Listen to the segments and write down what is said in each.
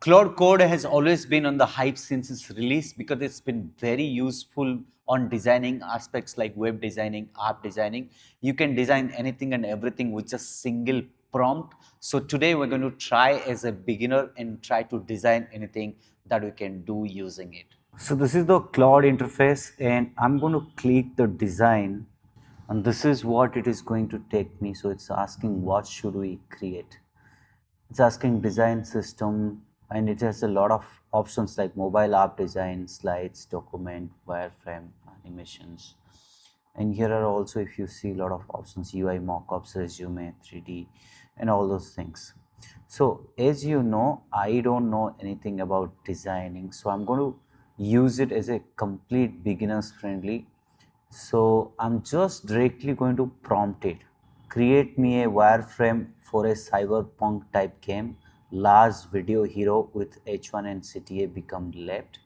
Claude Code has always been on the hype since its release because it's been very useful on designing aspects like web designing, app designing. You can design anything and everything with just single prompt. So today we're going to try as a beginner and try to design anything that we can do using it. So this is the Claude interface and I'm going to click the design and this is what it is going to take me. So it's asking what should we create. It's asking design system and it has a lot of options like mobile app design, slides, document, wireframe, animations. And here are also, if you see, a lot of options: UI mockups, resume, 3D, and all those things. So as you know, I don't know anything about designing, so I'm going to use it as a complete beginners friendly. So I'm just directly going to prompt it: create me a wireframe for a cyberpunk type game, large video hero with H1 and CTA become left.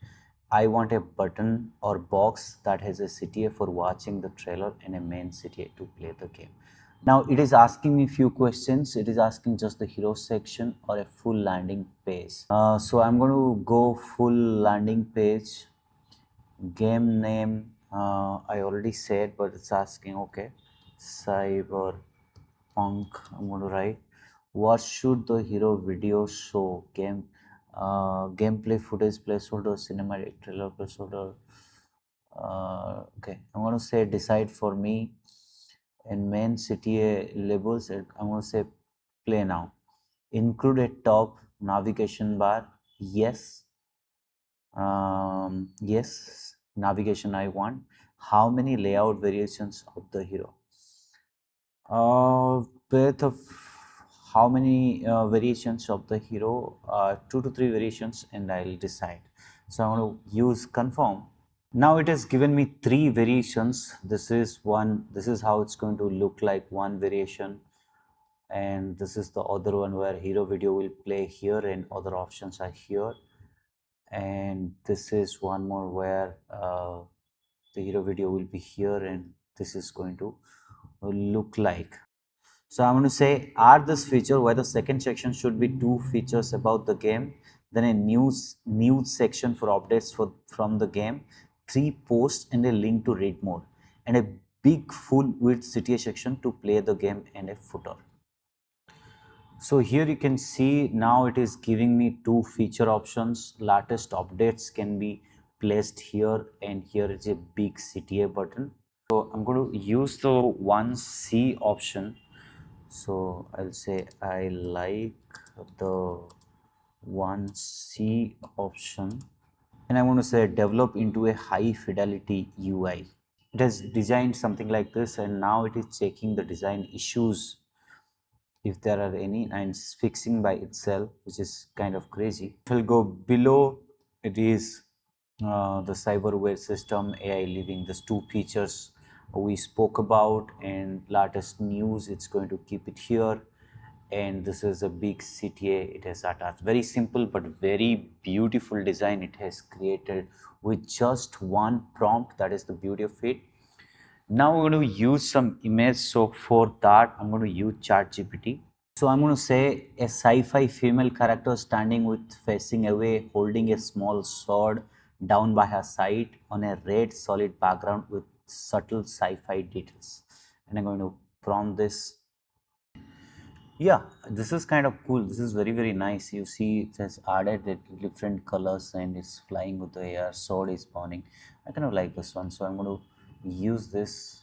I want a button or box that has a CTA for watching the trailer and a main CTA to play the game. Now it is asking me few questions. It is asking just the hero section or a full landing page. So I'm going to go full landing page. Game name, I already said, but it's asking, okay, cyberpunk. I'm going to write. What should the hero video show? Gameplay footage, placeholder, cinematic trailer, placeholder. Okay, I'm going to say decide for me. In main CTA labels, I'm going to say play now. Include a top navigation bar. Yes. Yes, navigation I want. How many layout variations of the hero? Width of how many variations of the hero? 2 to 3 variations, and I'll decide. So I'm going to use confirm. Now it has given me 3 variations. This is one. This is how it's going to look like, one variation, and this is the other one where hero video will play here and other options are here. And this is one more where the hero video will be here and this is going to look like. So I'm going to say add this feature where the second section should be 2 features about the game, then a news section for updates from the game, 3 posts and a link to read more, and a big full width CTA section to play the game and a footer. So here you can see now it is giving me 2 feature options. Latest updates can be placed here, and here is a big CTA button. So I'm going to use the 1C option. So I'll say I like the 1C option, and I'm going to say develop into a high fidelity UI. It has designed something like this, and now it is checking the design issues if there are any, and it's fixing by itself, which is kind of crazy. If we'll go below, it is the cyberware system, AI living, these 2 features we spoke about, and latest news, it's going to keep it here. And this is a big CTA it has attached. Very simple but very beautiful design it has created with just one prompt. That is the beauty of it. Now we're going to use some image. So for that, I'm going to use ChatGPT. So I'm going to say a sci-fi female character standing with facing away, holding a small sword down by her side on a red solid background with subtle sci-fi details. And I'm going to prompt this. Yeah, this is kind of cool. This is very nice. You see it has added different colors and it's flying with the air. Sword is spawning. I kind of like this one, so I'm going to use this.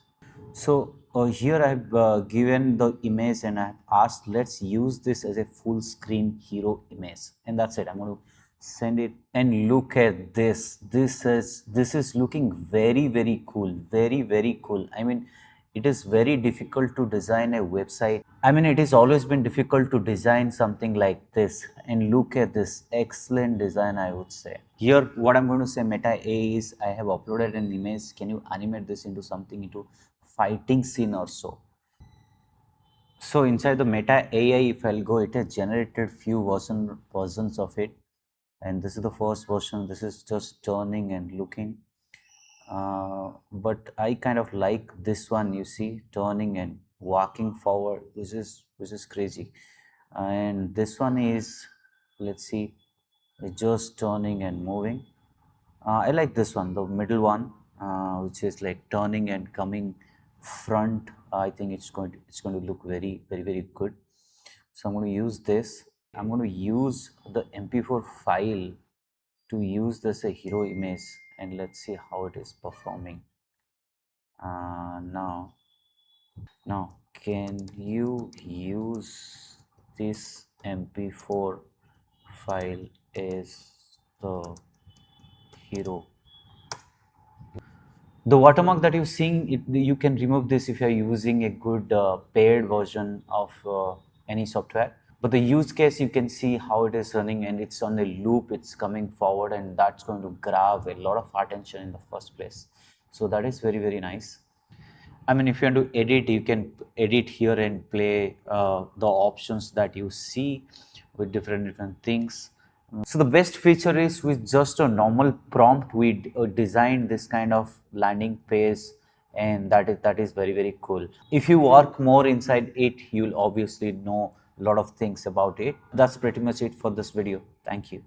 So here I've given the image and I've asked let's use this as a full screen hero image, and that's it. I'm going to send it, and look at this. This is looking very cool. Very cool. I mean, it is very difficult to design a website. I mean, it has always been difficult to design something like this, and look at this excellent design, I would say. Here what I'm going to say meta A is I have uploaded an image. Can you animate this into something, into fighting scene or so? So inside the meta AI, if I'll go, it has generated few versions of it, and this is the first version. This is just turning and looking, but I kind of like this one. You see, turning and walking forward, which is crazy. And this one is, let's see, It's just turning and moving. I like this one, the middle one, which is like turning and coming front. I think it's going to look very good. So I'm going to use this. I'm going to use the MP4 file to use this a hero image, and let's see how it is performing. Now can you use this MP4 file as the hero? The watermark that you're seeing, you can remove this if you're using a good paid version of any software. But the use case, you can see how it is running and it's on a loop, it's coming forward, and that's going to grab a lot of attention in the first place. So that is very nice. I mean, if you want to edit, you can edit here and play the options that you see with different things. So the best feature is with just a normal prompt, we designed this kind of landing page, and that is very cool. If you work more inside it, you'll obviously know a lot of things about it. That's pretty much it for this video. Thank you.